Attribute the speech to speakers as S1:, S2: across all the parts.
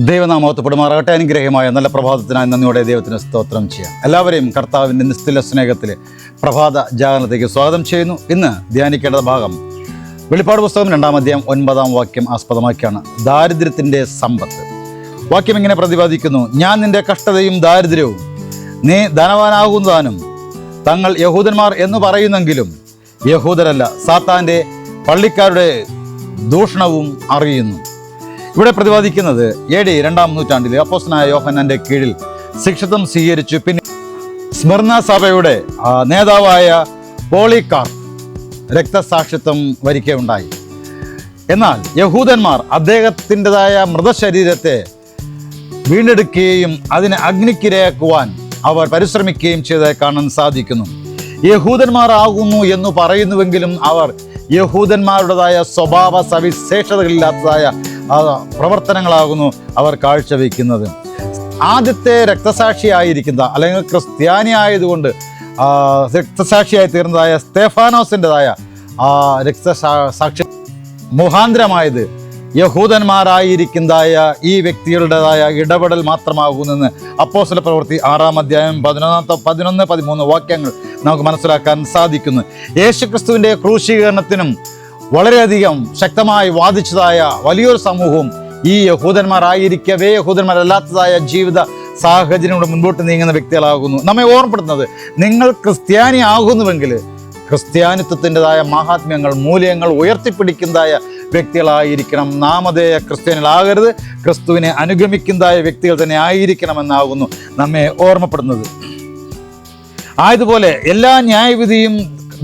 S1: ദൈവനാമത്വപ്പെടുമാറാകട്ടെ. അനുഗ്രഹമായ നല്ല പ്രഭാതത്തിനായി നന്ദിയോടെ ദൈവത്തിന് സ്തോത്രം ചെയ്യാം. എല്ലാവരെയും കർത്താവിൻ്റെ നിസ്തുല സ്നേഹത്തിൽ പ്രഭാത ജാഗരണത്തേക്ക് സ്വാഗതം ചെയ്യുന്നു. ഇന്ന് ധ്യാനിക്കേണ്ട ഭാഗം വെളിപ്പാട് പുസ്തകം 2-ാം അധ്യായം 9-ാം വാക്യം ആസ്പദമാക്കിയാണ്. ദാരിദ്ര്യത്തിൻ്റെ സമ്പത്ത്. വാക്യം ഇങ്ങനെ പ്രതിപാദിക്കുന്നു: ഞാൻ നിന്റെ കഷ്ടതയും ദാരിദ്ര്യവും നീ ധനവാനാകുന്നതാനും തങ്ങൾ യഹൂദന്മാർ എന്ന് പറയുന്നെങ്കിലും യഹൂദരല്ല, സാത്താൻ്റെ പള്ളിക്കാരുടെ ദൂഷണവും അറിയുന്നു. ഇവിടെ പ്രതിപാദിക്കുന്നത് AD 2-ാം നൂറ്റാണ്ടിൽ അപ്പോസ്തലനായ യോഹന്നാന്റെ കീഴിൽ ശിക്ഷത്വം സ്വീകരിച്ചു. പിന്നെ സ്മിർന സഭയുടെ നേതാവായ പോളികാർപ്പ് രക്തസാക്ഷിത്വം വരിക്കുകയുണ്ടായി. എന്നാൽ യഹൂദന്മാർ അദ്ദേഹത്തിൻ്റെതായ മൃതശരീരത്തെ വീണ്ടെടുക്കുകയും അതിനെ അഗ്നിക്കിരയാക്കുവാൻ അവർ പരിശ്രമിക്കുകയും ചെയ്തതായി കാണാൻ സാധിക്കുന്നു. യഹൂദന്മാരാകുന്നു എന്ന് പറയുന്നുവെങ്കിലും അവർ യഹൂദന്മാരുടേതായ സ്വഭാവ സവിശേഷതകളില്ലാത്തതായ പ്രവർത്തനങ്ങളാകുന്നു അവർ കാഴ്ചവെക്കുന്നത്. ആദ്യത്തെ രക്തസാക്ഷിയായിരിക്കുന്ന അല്ലെങ്കിൽ ക്രിസ്ത്യാനി ആയതുകൊണ്ട് രക്തസാക്ഷിയായി തീർന്നതായ സ്തെഫാനോസിൻ്റെതായ രക്തസാക്ഷി മുഖാന്തരമായത് യഹൂദന്മാരായിരിക്കുന്നതായ ഈ വ്യക്തികളുടേതായ ഇടപെടൽ മാത്രമാകുന്നെന്ന് അപ്പോസ്തല പ്രവൃത്തി 6-ാം അധ്യായം 11-13 വാക്യങ്ങൾ നമുക്ക് മനസ്സിലാക്കാൻ സാധിക്കുന്നു. യേശുക്രിസ്തുവിൻ്റെ ക്രൂശീകരണത്തിനും വളരെയധികം ശക്തമായി വാദിച്ചതായ വലിയൊരു സമൂഹവും ഈ യഹൂദന്മാരായിരിക്കവേ യഹൂദന്മാരല്ലാത്തതായ ജീവിത സാഹചര്യങ്ങളുടെ മുൻപോട്ട് നീങ്ങുന്ന വ്യക്തികളാകുന്നു. നമ്മെ ഓർമ്മപ്പെടുന്നത്, നിങ്ങൾ ക്രിസ്ത്യാനി ആകുന്നുവെങ്കിൽ ക്രിസ്ത്യാനിത്വത്തിൻ്റെതായ മഹാത്മ്യങ്ങൾ, മൂല്യങ്ങൾ ഉയർത്തിപ്പിടിക്കുന്നതായ വ്യക്തികളായിരിക്കണം. നാമധേയ ക്രിസ്ത്യാനികളാകരുത്, ക്രിസ്തുവിനെ അനുഗമിക്കുന്നതായ വ്യക്തികൾ തന്നെ ആയിരിക്കണമെന്നാകുന്നു നമ്മെ ഓർമ്മപ്പെടുന്നത്. ആയതുപോലെ എല്ലാ ന്യായവിധിയും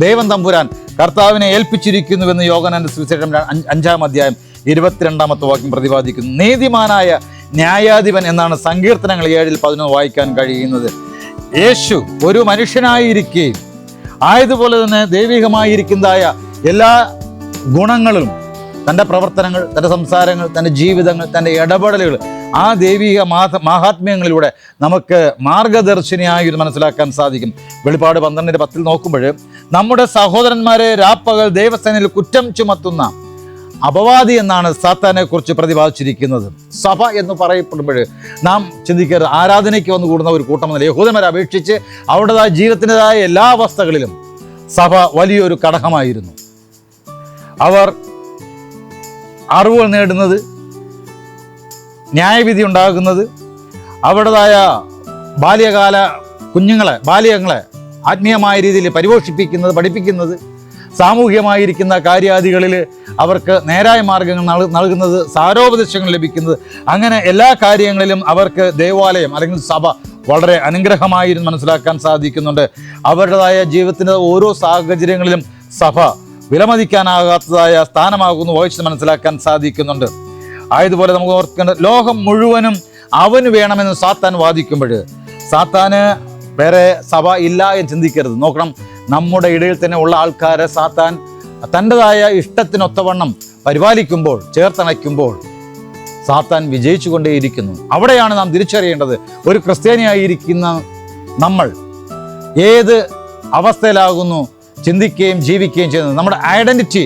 S1: ദൈവം തമ്പുരാൻ കർത്താവിനെ ഏൽപ്പിച്ചിരിക്കുന്നുവെന്ന് യോഹന്നാന്റെ സുവിശേഷം 5-ാം അധ്യായം 22-ാമത്തെ വാക്യം പ്രതിപാദിക്കുന്നു. നീതിമാനായ ന്യായാധിപൻ എന്നാണ് സങ്കീർത്തനങ്ങൾ 7-11 വായിക്കാൻ കഴിയുന്നത്. യേശു ഒരു മനുഷ്യനായിരിക്കുകയും ആയതുപോലെ തന്നെ ദൈവികമായിരിക്കുന്നതായ എല്ലാ ഗുണങ്ങളും, തൻ്റെ പ്രവർത്തനങ്ങൾ, തൻ്റെ സംസാരങ്ങൾ, തൻ്റെ ജീവിതങ്ങൾ, തൻ്റെ ഇടപെടലുകൾ ആ ദൈവിക മാഹാത്മ്യങ്ങളിലൂടെ നമുക്ക് മാർഗദർശിനിയായി മനസ്സിലാക്കാൻ സാധിക്കും. വെളിപ്പാട് 12:10 നോക്കുമ്പോൾ നമ്മുടെ സഹോദരന്മാരെ രാപ്പകൽ ദൈവസേനയിൽ കുറ്റം ചുമത്തുന്ന അപവാദി എന്നാണ് സാത്താനെ കുറിച്ച് പ്രതിപാദിച്ചിരിക്കുന്നത്. സഭ എന്ന് പറയപ്പെടുമ്പോൾ നാം ചിന്തിക്കരുത് ആരാധനയ്ക്ക് വന്നു കൂടുന്ന ഒരു കൂട്ടമെന്നല്ല. യഹൂദന്മാരെ അപേക്ഷിച്ച് അവരുടേതായ ജീവിതത്തിൻ്റെതായ എല്ലാ അവസ്ഥകളിലും സഭ വലിയൊരു ഘടകമായിരുന്നു. അവർ അറിവുകൾ നേടുന്നത്, ന്യായവിധി ഉണ്ടാകുന്നത്, അവരുടേതായ ബാല്യകാല ബാല്യങ്ങളെ ആത്മീയമായ രീതിയിൽ പരിപോഷിപ്പിക്കുന്നത്, പഠിപ്പിക്കുന്നത്, സാമൂഹികമായിരിക്കുന്ന കാര്യാദികളിൽ അവർക്ക് നേരായ മാർഗങ്ങൾ നൽകുന്നത്, സാരോപദേശങ്ങൾ ലഭിക്കുന്നത്, അങ്ങനെ എല്ലാ കാര്യങ്ങളിലും അവർക്ക് ദേവാലയം അല്ലെങ്കിൽ സഭ വളരെ അനുഗ്രഹമായിരുന്നു മനസ്സിലാക്കാൻ സാധിക്കുന്നുണ്ട്. അവരുടേതായ ജീവിതത്തിൻ്റെ ഓരോ സാഹചര്യങ്ങളിലും സഭ വിലമതിക്കാനാകാത്തതായ സ്ഥാനമാകുന്നു വഹിച്ചത് മനസ്സിലാക്കാൻ സാധിക്കുന്നുണ്ട്. ആയതുപോലെ നമുക്ക് ഓർക്കേണ്ടത്, ലോകം മുഴുവനും അവന് വേണമെന്ന് സാത്താൻ വാദിക്കുമ്പോൾ സാത്താന് വേറെ സഭ ഇല്ല എന്ന് ചിന്തിക്കരുത്. നോക്കണം, നമ്മുടെ ഇടയിൽ തന്നെ ഉള്ള ആൾക്കാരെ സാത്താൻ തൻ്റെതായ ഇഷ്ടത്തിനൊത്തവണ്ണം പരിപാലിക്കുമ്പോൾ, ചേർത്തണയ്ക്കുമ്പോൾ സാത്താൻ വിജയിച്ചു കൊണ്ടേയിരിക്കുന്നു. അവിടെയാണ് നാം തിരിച്ചറിയേണ്ടത്, ഒരു ക്രിസ്ത്യാനിയായിരിക്കുന്ന നമ്മൾ ഏത് അവസ്ഥയിലാകുന്നു ചിന്തിക്കുകയും ജീവിക്കുകയും ചെയ്യുന്നത്. നമ്മുടെ ഐഡൻറ്റിറ്റി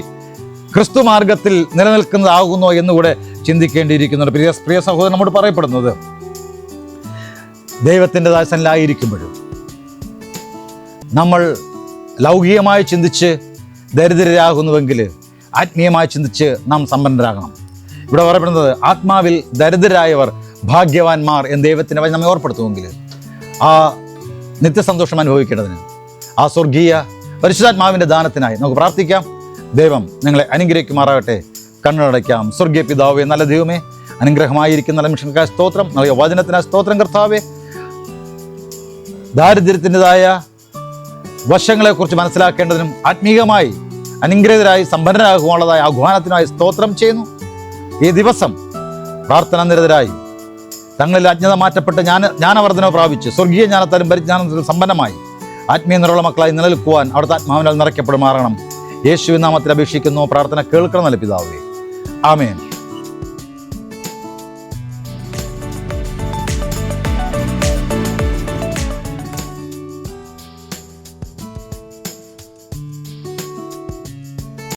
S1: ക്രിസ്തു മാർഗത്തിൽ നിലനിൽക്കുന്നതാകുന്നോ എന്നുകൂടെ ചിന്തിക്കേണ്ടിയിരിക്കുന്നുണ്ട്. പ്രിയ സഹോദരൻ, നമ്മോട് പറയപ്പെടുന്നത്, ദൈവത്തിൻ്റെ ദാസനിലായിരിക്കുമ്പോഴും നമ്മൾ ലൗകികമായി ചിന്തിച്ച് ദരിദ്രരാകുന്നുവെങ്കിൽ ആത്മീയമായി ചിന്തിച്ച് നാം സമ്പന്നരാകണം. ഇവിടെ പറയപ്പെടുന്നത്, ആത്മാവിൽ ദരിദ്രരായവർ ഭാഗ്യവാന്മാർ എന്ന് ദൈവത്തിൻ്റെ വഴി നമ്മെ ഓർപ്പെടുത്തുമെങ്കിൽ ആ നിത്യസന്തോഷം അനുഭവിക്കേണ്ടതിന്, ആ സ്വർഗീയ പരിശുദ്ധാത്മാവിൻ്റെ ദാനത്തിനായി നമുക്ക് പ്രാർത്ഥിക്കാം. ദൈവം നിങ്ങളെ അനുഗ്രഹിക്കുമാറാകട്ടെ. കണ്ണടയ്ക്കാം. സ്വർഗീയ പിതാവേ, നല്ല ദൈവമേ, അനുഗ്രഹമായിരിക്കുന്ന നല്ല മിഷനക്കായ സ്തോത്രം, നൽകിയ വചനത്തിനായ സ്തോത്രം കർത്താവേ. ദാരിദ്ര്യത്തിൻ്റെതായ വശങ്ങളെക്കുറിച്ച് മനസ്സിലാക്കേണ്ടതിനും ആത്മീയമായി അനുഗ്രഹീതരായി സമ്പന്നരാകുവാനുള്ളതായ ആഹ്വാനത്തിനായി സ്തോത്രം ചെയ്യുന്നു. ഈ ദിവസം പ്രാർത്ഥന നിരതരായി തങ്ങളിൽ അജ്ഞത മാറ്റപ്പെട്ട് ജ്ഞാനവർദ്ധന പ്രാപിച്ച് സ്വർഗീയ ജ്ഞാനത്താലും പരിജ്ഞാനത്തിലും സമ്പന്നമായി ആത്മീയ നിറമുള്ള മക്കളായി നിലനിൽക്കുവാൻ അവിടുത്തെ ആത്മാവിനാൽ നിറയ്ക്കപ്പെടുമാറണം. യേശുവിൻ നാമത്തിൽ അപേക്ഷിക്കുന്നു. പ്രാർത്ഥന കേൾക്കണം നല്ല പിതാവേ. ആമേൻ.